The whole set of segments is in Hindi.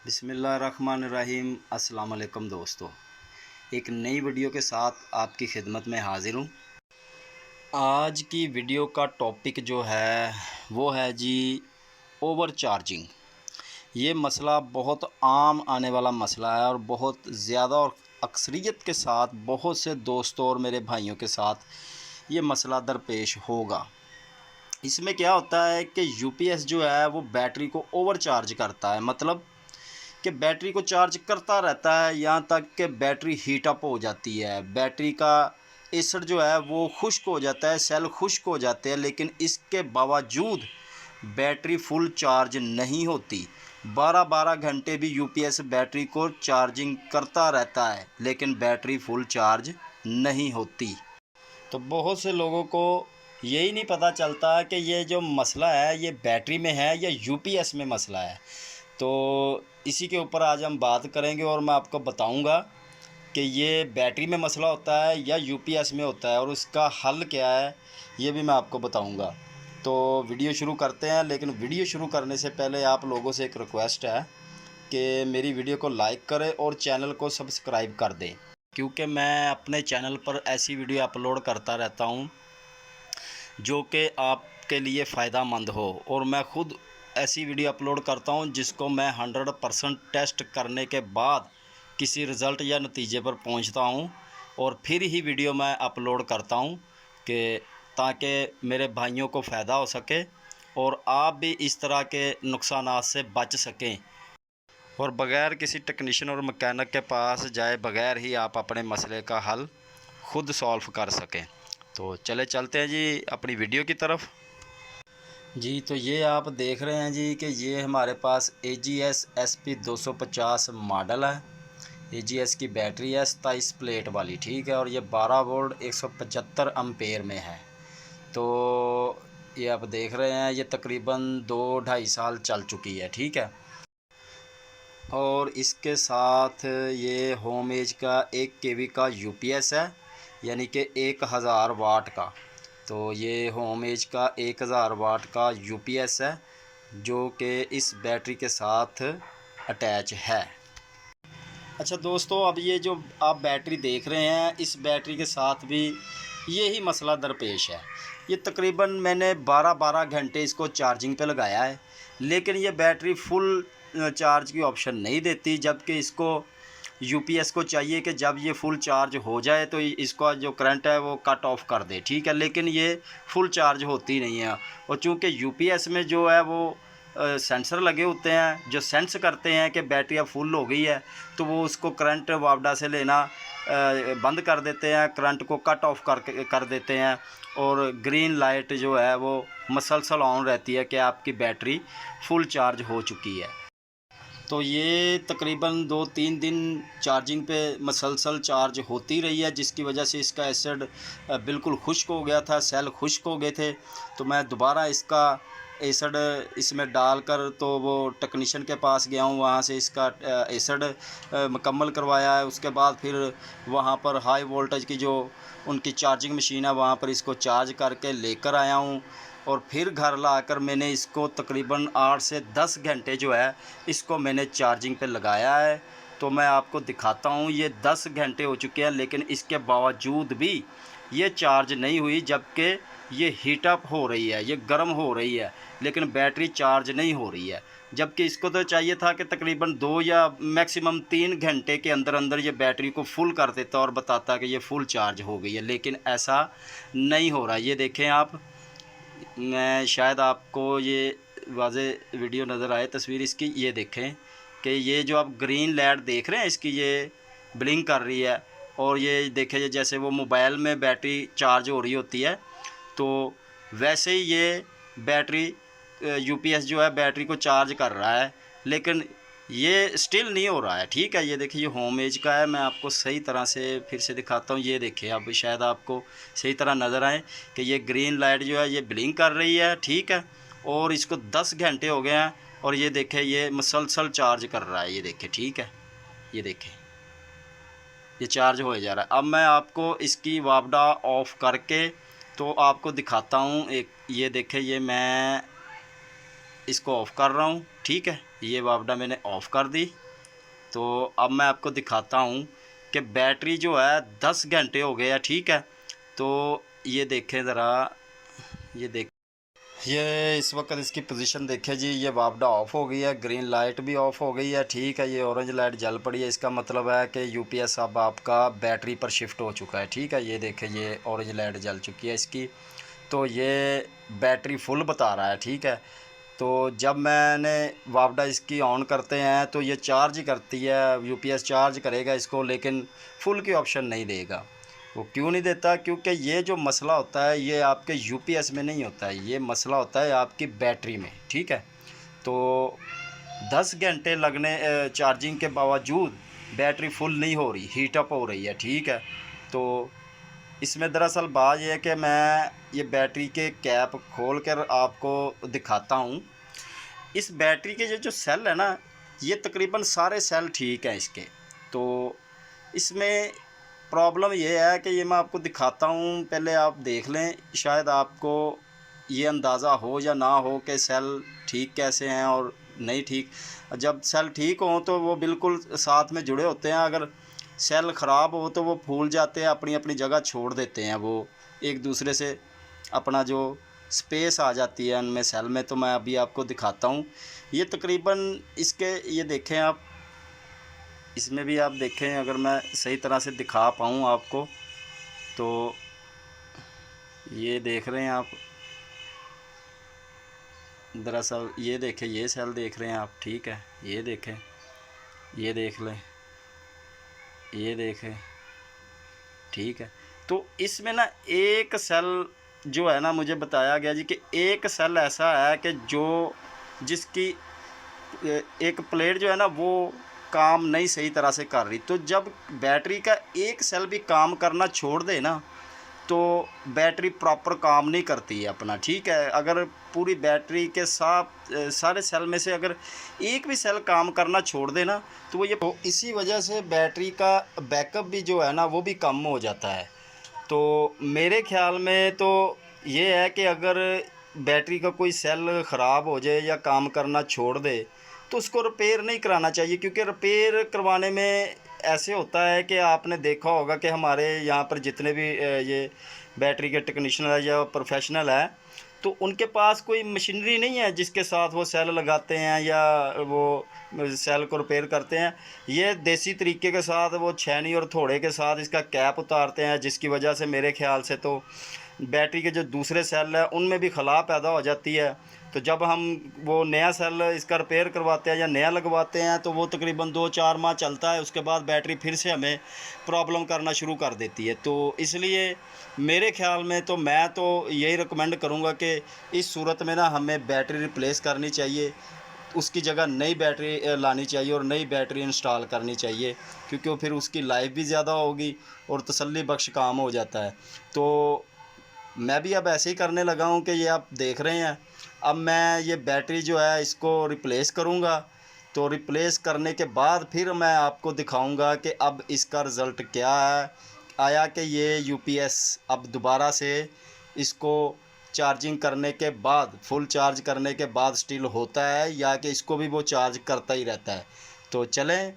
बिस्मिल्लाहिर्रहमानिर्रहीम। अस्सलाम वालेकुम दोस्तों, एक नई वीडियो के साथ आपकी खिदमत में हाज़िर हूँ। आज की वीडियो का टॉपिक जो है वो है जी ओवर चार्जिंग। ये मसला बहुत आम आने वाला मसला है और बहुत ज़्यादा और अक्सरियत के साथ बहुत से दोस्तों और मेरे भाइयों के साथ ये मसला दरपेश होगा। इसमें क्या होता है कि यूपीएस जो है वो बैटरी को ओवर चार्ज करता है, मतलब कि बैटरी को चार्ज करता रहता है यहाँ तक कि बैटरी हीट अप हो जाती है। बैटरी का एसिड जो है वो खुश्क हो जाता है, सेल खुश्क हो जाते हैं, लेकिन इसके बावजूद बैटरी फुल चार्ज नहीं होती। 12-12 घंटे भी यूपीएस बैटरी को चार्जिंग करता रहता है, लेकिन बैटरी फुल चार्ज नहीं होती। तो बहुत से लोगों को यही नहीं पता चलता कि ये जो मसला है ये बैटरी में है या यूपीएस में मसला है। तो इसी के ऊपर आज हम बात करेंगे और मैं आपको बताऊंगा कि ये बैटरी में मसला होता है या यूपीएस में होता है और उसका हल क्या है, ये भी मैं आपको बताऊंगा। तो वीडियो शुरू करते हैं, लेकिन वीडियो शुरू करने से पहले आप लोगों से एक रिक्वेस्ट है कि मेरी वीडियो को लाइक करें और चैनल को सब्सक्राइब कर दें, क्योंकि मैं अपने चैनल पर ऐसी वीडियो अपलोड करता रहता हूँ जो कि आपके लिए फ़ायदेमंद हो। और मैं ख़ुद ऐसी वीडियो अपलोड करता हूं जिसको मैं 100% टेस्ट करने के बाद किसी रिज़ल्ट या नतीजे पर पहुंचता हूं और फिर ही वीडियो मैं अपलोड करता हूं कि ताकि मेरे भाइयों को फ़ायदा हो सके और आप भी इस तरह के नुकसानात से बच सकें और बग़ैर किसी टेक्नीशियन और मैकेनिक के पास जाए बग़ैर ही आप अपने मसले का हल ख़ुद सॉल्व कर सकें। तो चलते हैं जी अपनी वीडियो की तरफ जी। तो ये आप देख रहे हैं जी कि ये हमारे पास AGS SP 250 मॉडल है। AGS की बैटरी है 27 प्लेट वाली, ठीक है, और ये 12 वोल्ट 175 एम्पेयर में है। तो ये आप देख रहे हैं ये तकरीबन 2-2.5 साल चल चुकी है, ठीक है। और इसके साथ ये होम एज का 1 kV का UPS है, यानी कि 1000 वाट का। तो ये होम एज का 1000 वाट का UPS है जो कि इस बैटरी के साथ अटैच है। अच्छा दोस्तों, अब ये जो आप बैटरी देख रहे हैं इस बैटरी के साथ भी यही मसला दरपेश है। ये तकरीबन मैंने 12-12 घंटे इसको चार्जिंग पे लगाया है, लेकिन ये बैटरी फुल चार्ज की ऑप्शन नहीं देती, जबकि इसको यूपीएस को चाहिए कि जब ये फुल चार्ज हो जाए तो इसका जो करंट है वो कट ऑफ कर दे, ठीक है, लेकिन ये फुल चार्ज होती नहीं है। और चूँकि यूपीएस में जो है वो सेंसर लगे होते हैं जो सेंस करते हैं कि बैटरी अब फुल हो गई है, तो वो उसको करंट वापडा से लेना बंद कर देते हैं, करंट को कट ऑफ कर देते हैं और ग्रीन लाइट जो है वो मसलसल ऑन रहती है कि आपकी बैटरी फुल चार्ज हो चुकी है। तो ये तकरीबन 2-3 दिन चार्जिंग पे मसलसल चार्ज होती रही है, जिसकी वजह से इसका एसिड बिल्कुल खुश्क हो गया था, सेल खुश्क हो गए थे। तो मैं दोबारा इसका एसिड इसमें डालकर तो वो टेक्नीशियन के पास गया हूँ, वहाँ से इसका एसिड मुकम्मल करवाया है। उसके बाद फिर वहाँ पर हाई वोल्टेज की जो उनकी चार्जिंग मशीन है वहाँ पर इसको चार्ज करके लेकर आया हूँ और फिर घर लाकर मैंने इसको तकरीबन 8 से 10 घंटे जो है इसको मैंने चार्जिंग पे लगाया है। तो मैं आपको दिखाता हूँ, ये 10 घंटे हो चुके हैं, लेकिन इसके बावजूद भी ये चार्ज नहीं हुई, जबकि ये हीटअप हो रही है, ये गर्म हो रही है, लेकिन बैटरी चार्ज नहीं हो रही है। जबकि इसको तो चाहिए था कि तकरीबन 2 या मैक्सिमम 3 घंटे के अंदर अंदर ये बैटरी को फुल कर देता और बताता कि ये फुल चार्ज हो गई है, लेकिन ऐसा नहीं हो रहा। ये देखें आप, मैं शायद आपको ये वाज़े वीडियो नज़र आए तस्वीर इसकी, ये देखें कि ये जो आप ग्रीन लाइट देख रहे हैं इसकी ये ब्लिंक कर रही है और ये देखें जैसे वो मोबाइल में बैटरी चार्ज हो रही होती है, तो वैसे ही ये बैटरी यूपीएस जो है बैटरी को चार्ज कर रहा है, लेकिन ये स्टिल नहीं हो रहा है, ठीक है। ये देखिए ये होम एज का है, मैं आपको सही तरह से फिर से दिखाता हूँ। ये देखिए अब शायद आपको सही तरह नज़र आए कि ये ग्रीन लाइट जो है ये ब्लिंक कर रही है, ठीक है, और इसको 10 घंटे हो गए हैं और ये देखें ये मसलसल चार्ज कर रहा है, ये देखें, ठीक है, ये देखें ये चार्ज हो जा रहा है। अब मैं आपको इसकी वापडा ऑफ़ करके तो आपको दिखाता हूँ। एक ये देखें, ये मैं इसको ऑफ़ कर रहा हूँ, ठीक है, ये वापडा मैंने ऑफ़ कर दी। तो अब मैं आपको दिखाता हूँ कि बैटरी जो है 10 घंटे हो गए हैं, ठीक है। तो ये देखें ज़रा, ये इस वक्त इसकी पोजीशन देखें जी, ये वापडा ऑफ़ हो गई है, ग्रीन लाइट भी ऑफ़ हो गई है, ठीक है। ये ऑरेंज लाइट जल पड़ी है, इसका मतलब है कि यूपीएस अब आपका बैटरी पर शिफ्ट हो चुका है, ठीक है। ये देखें, ये ऑरेंज लाइट जल चुकी है इसकी, तो ये बैटरी फुल बता रहा है, ठीक है। तो जब मैंने वापडा इसकी ऑन करते हैं तो ये चार्ज करती है, यूपीएस चार्ज करेगा इसको, लेकिन फुल की ऑप्शन नहीं देगा। वो क्यों नहीं देता? क्योंकि ये जो मसला होता है ये आपके यूपीएस में नहीं होता है, ये मसला होता है आपकी बैटरी में, ठीक है। तो 10 घंटे लगने चार्जिंग के बावजूद बैटरी फुल नहीं हो रही, हीट अप हो रही है, ठीक है। तो इसमें दरअसल बात यह है कि मैं ये बैटरी के कैप खोल कर आपको दिखाता हूँ। इस बैटरी के जो सेल है ना, ये तकरीबन सारे सेल ठीक हैं इसके। तो इसमें प्रॉब्लम ये है कि ये मैं आपको दिखाता हूँ, पहले आप देख लें, शायद आपको ये अंदाज़ा हो या ना हो कि सेल ठीक कैसे हैं और नहीं ठीक। जब सेल ठीक हों तो वो बिल्कुल साथ में जुड़े होते हैं, अगर सेल ख़राब हो तो वो फूल जाते हैं, अपनी अपनी जगह छोड़ देते हैं, वो एक दूसरे से अपना जो स्पेस आ जाती है उनमें सेल में। तो मैं अभी आपको दिखाता हूँ। ये तकरीबन इसके, ये देखें आप, इसमें भी आप देखें, अगर मैं सही तरह से दिखा पाऊँ आपको, तो ये देख रहे हैं आप, दरअसल ये देखें, ये सेल देख रहे हैं आप, ठीक है। ये देखें, ये देख लें, ये देखें, ठीक है। तो इसमें ना एक सेल जो है ना, मुझे बताया गया जी कि एक सेल ऐसा है कि जो जिसकी एक प्लेट जो है ना वो काम नहीं सही तरह से कर रही। तो जब बैटरी का एक सेल भी काम करना छोड़ दे ना, तो बैटरी प्रॉपर काम नहीं करती है अपना, ठीक है। अगर पूरी बैटरी के साथ सारे सेल में से अगर एक भी सेल काम करना छोड़ दे ना, तो वो ये, तो इसी वजह से बैटरी का बैकअप भी जो है ना वो भी कम हो जाता है। तो मेरे ख़्याल में तो ये है कि अगर बैटरी का कोई सेल ख़राब हो जाए या काम करना छोड़ दे तो उसको रिपेयर नहीं कराना चाहिए, क्योंकि रिपेयर करवाने में ऐसे होता है कि आपने देखा होगा कि हमारे यहाँ पर जितने भी ये बैटरी के टेक्नीशियन है या प्रोफेशनल है, तो उनके पास कोई मशीनरी नहीं है जिसके साथ वो सेल लगाते हैं या वो सेल को रिपेयर करते हैं। ये देसी तरीके के साथ वो छेनी और थोड़े के साथ इसका कैप उतारते हैं, जिसकी वजह से मेरे ख़्याल से तो बैटरी के जो दूसरे सेल है उनमें भी खला पैदा हो जाती है। तो जब हम वो नया सेल इसका रिपेयर करवाते हैं या नया लगवाते हैं तो वो तकरीबन 2-4 माह चलता है, उसके बाद बैटरी फिर से हमें प्रॉब्लम करना शुरू कर देती है। तो इसलिए मेरे ख़्याल में तो मैं तो यही रिकमेंड करूँगा कि इस सूरत में ना हमें बैटरी रिप्लेस करनी चाहिए, उसकी जगह नई बैटरी लानी चाहिए और नई बैटरी इंस्टॉल करनी चाहिए, क्योंकि वो फिर उसकी लाइफ भी ज़्यादा होगी और तसल्ली बख्श काम हो जाता है। तो मैं भी अब ऐसे ही करने लगा हूँ कि ये आप देख रहे हैं, अब मैं ये बैटरी जो है इसको रिप्लेस करूँगा। तो रिप्लेस करने के बाद फिर मैं आपको दिखाऊँगा कि अब इसका रिज़ल्ट क्या है, आया कि ये यूपीएस अब दोबारा से इसको चार्जिंग करने के बाद, फुल चार्ज करने के बाद स्टिल होता है या कि इसको भी वो चार्ज करता ही रहता है। तो चलें,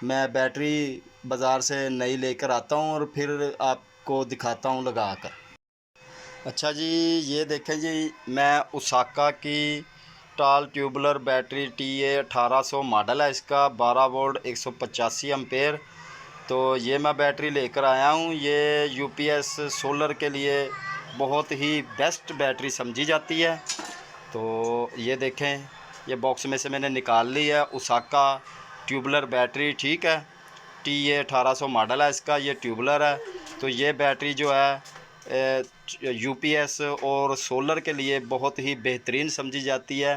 मैं बैटरी बाज़ार से नई लेकर आता हूँ और फिर आपको दिखाता हूँ लगा कर। अच्छा जी, ये देखें जी, मैं ओसाका की टाल ट्यूबुलर बैटरी TA1800 मॉडल है इसका, 12 वोल्ट 185 एम्पेयर। तो ये मैं बैटरी लेकर आया हूँ। ये यूपीएस सोलर के लिए बहुत ही बेस्ट बैटरी समझी जाती है। तो ये देखें, ये बॉक्स में से मैंने निकाल ली है ओसाका ट्यूबुलर बैटरी, ठीक है। TA1800 मॉडल है इसका, ये ट्यूबुलर है। तो ये बैटरी जो है यूपीएस और सोलर के लिए बहुत ही बेहतरीन समझी जाती है।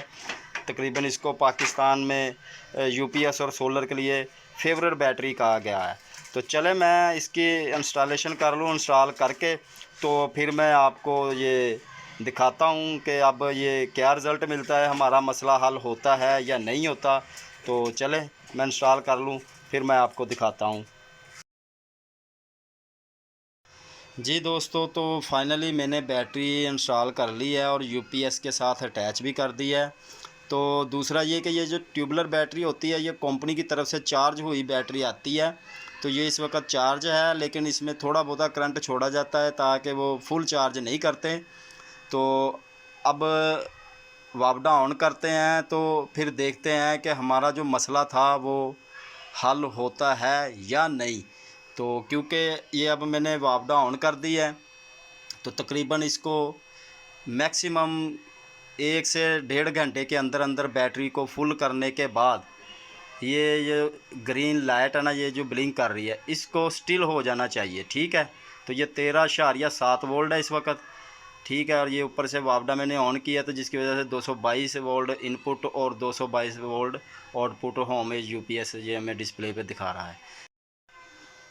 तकरीबन इसको पाकिस्तान में यूपीएस और सोलर के लिए फेवरेट बैटरी कहा गया है। तो चले मैं इसकी इंस्टॉलेशन कर लूँ, इंस्टॉल करके तो फिर मैं आपको ये दिखाता हूँ कि अब ये क्या रिज़ल्ट मिलता है, हमारा मसला हल होता है या नहीं होता। तो चले मैं इंस्टॉल कर लूँ, फिर मैं आपको दिखाता हूँ। जी दोस्तों, तो फाइनली मैंने बैटरी इंस्टॉल कर ली है और यूपीएस के साथ अटैच भी कर दी है। तो दूसरा ये कि ये जो ट्यूबलर बैटरी होती है ये कंपनी की तरफ से चार्ज हुई बैटरी आती है। तो ये इस वक्त चार्ज है, लेकिन इसमें थोड़ा बहुत करंट छोड़ा जाता है ताकि वो फुल चार्ज नहीं करते। तो अब वापडा ऑन करते हैं तो फिर देखते हैं कि हमारा जो मसला था वो हल होता है या नहीं। तो क्योंकि ये अब मैंने वापडा ऑन कर दी है, तो तकरीबन इसको मैक्सिमम 1 से 1.5 घंटे के अंदर अंदर बैटरी को फुल करने के बाद ये ग्रीन लाइट है ना, ये जो ब्लिंक कर रही है, इसको स्टिल हो जाना चाहिए। ठीक है, तो ये 13.7 वोल्ट है इस वक्त। ठीक है, और ये ऊपर से वापडा मैंने ऑन किया तो जिसकी वजह से 222 वोल्ट इनपुट और 222 volt output home as UPS ये हमें डिस्प्ले पे दिखा रहा है।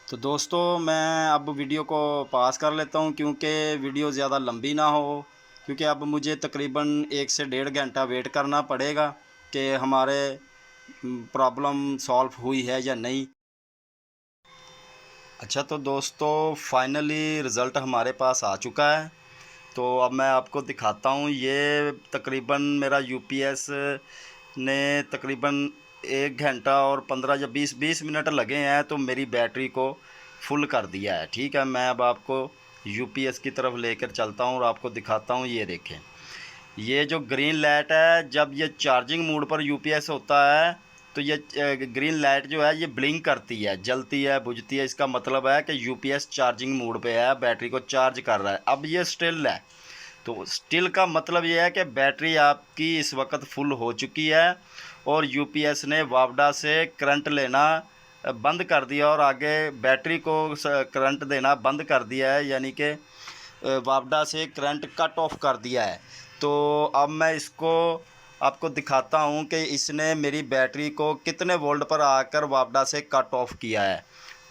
तो दोस्तों मैं अब वीडियो को पास कर लेता हूँ क्योंकि वीडियो ज़्यादा लंबी ना हो, क्योंकि अब मुझे तकरीबन 1 से 1.5 घंटा वेट करना पड़ेगा कि हमारे प्रॉब्लम सॉल्व हुई है या नहीं। अच्छा, तो दोस्तों फाइनली रिज़ल्ट हमारे पास आ चुका है। तो अब मैं आपको दिखाता हूँ। ये तकरीबन मेरा यूपीएस ने तकरीबन 1 घंटा और 15 या 20 मिनट लगे हैं तो मेरी बैटरी को फुल कर दिया है। ठीक है, मैं अब आपको यूपीएस की तरफ लेकर चलता हूँ और आपको दिखाता हूँ। ये देखें, ये जो ग्रीन लाइट है, जब ये चार्जिंग मोड पर यूपीएस होता है तो ये ग्रीन लाइट जो है ये ब्लिंक करती है, जलती है, बुझती है। इसका मतलब है कि यूपीएस चार्जिंग मोड पे है, बैटरी को चार्ज कर रहा है। अब ये स्टिल है, तो स्टिल का मतलब ये है कि बैटरी आपकी इस वक्त फुल हो चुकी है और यूपीएस ने वापडा से करंट लेना बंद कर दिया और आगे बैटरी को करंट देना बंद कर दिया है, यानी कि वापडा से करंट कट ऑफ कर दिया है। तो अब मैं इसको आपको दिखाता हूँ कि इसने मेरी बैटरी को कितने वोल्ट पर आकर वापडा से कट ऑफ किया है।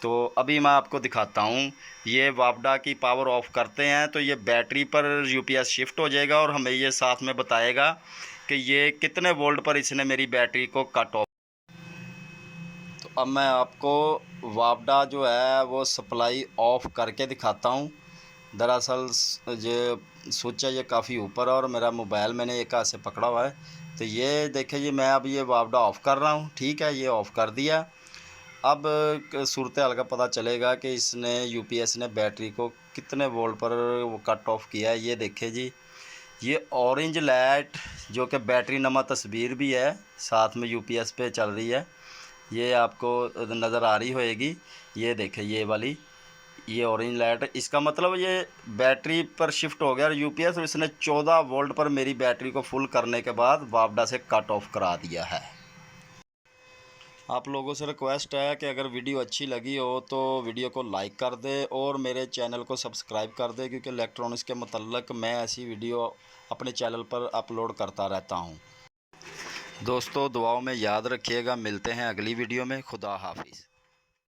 तो अभी मैं आपको दिखाता हूँ। ये वापडा की पावर ऑफ़ करते हैं तो ये बैटरी पर यूपीएस शिफ्ट हो जाएगा और हमें ये साथ में बताएगा कि ये कितने वोल्ट पर इसने मेरी बैटरी को कट ऑफ। तो अब मैं आपको वापडा जो है वो सप्लाई ऑफ़ करके दिखाता हूँ। दरअसल ये स्विच है ये काफ़ी ऊपर है और मेरा मोबाइल मैंने एक हाथ से पकड़ा हुआ है। तो ये देखिए जी, मैं अब ये वापडा ऑफ़ कर रहा हूँ। ठीक है, ये ऑफ़ कर दिया। अब सूरत हाल का पता चलेगा कि इसने यूपीएस ने बैटरी को कितने वोल्ट पर वो कट ऑफ़ किया है। ये देखिए जी, ये ऑरेंज लाइट जो कि बैटरी नमा तस्वीर भी है, साथ में यूपीएस पे चल रही है, ये आपको नज़र आ रही होएगी। ये देखिए ये वाली, ये ऑरेंज लाइट, इसका मतलब ये बैटरी पर शिफ्ट हो गया यूपीएस और इसने 14 वोल्ट पर मेरी बैटरी को फुल करने के बाद वापडा से कट ऑफ करा दिया है। आप लोगों से रिक्वेस्ट है कि अगर वीडियो अच्छी लगी हो तो वीडियो को लाइक कर दे और मेरे चैनल को सब्सक्राइब कर दे, क्योंकि इलेक्ट्रॉनिक्स के मतलब मैं ऐसी वीडियो अपने चैनल पर अपलोड करता रहता हूँ। दोस्तों दुआओं में याद रखिएगा। मिलते हैं अगली वीडियो में। खुदा हाफिज़।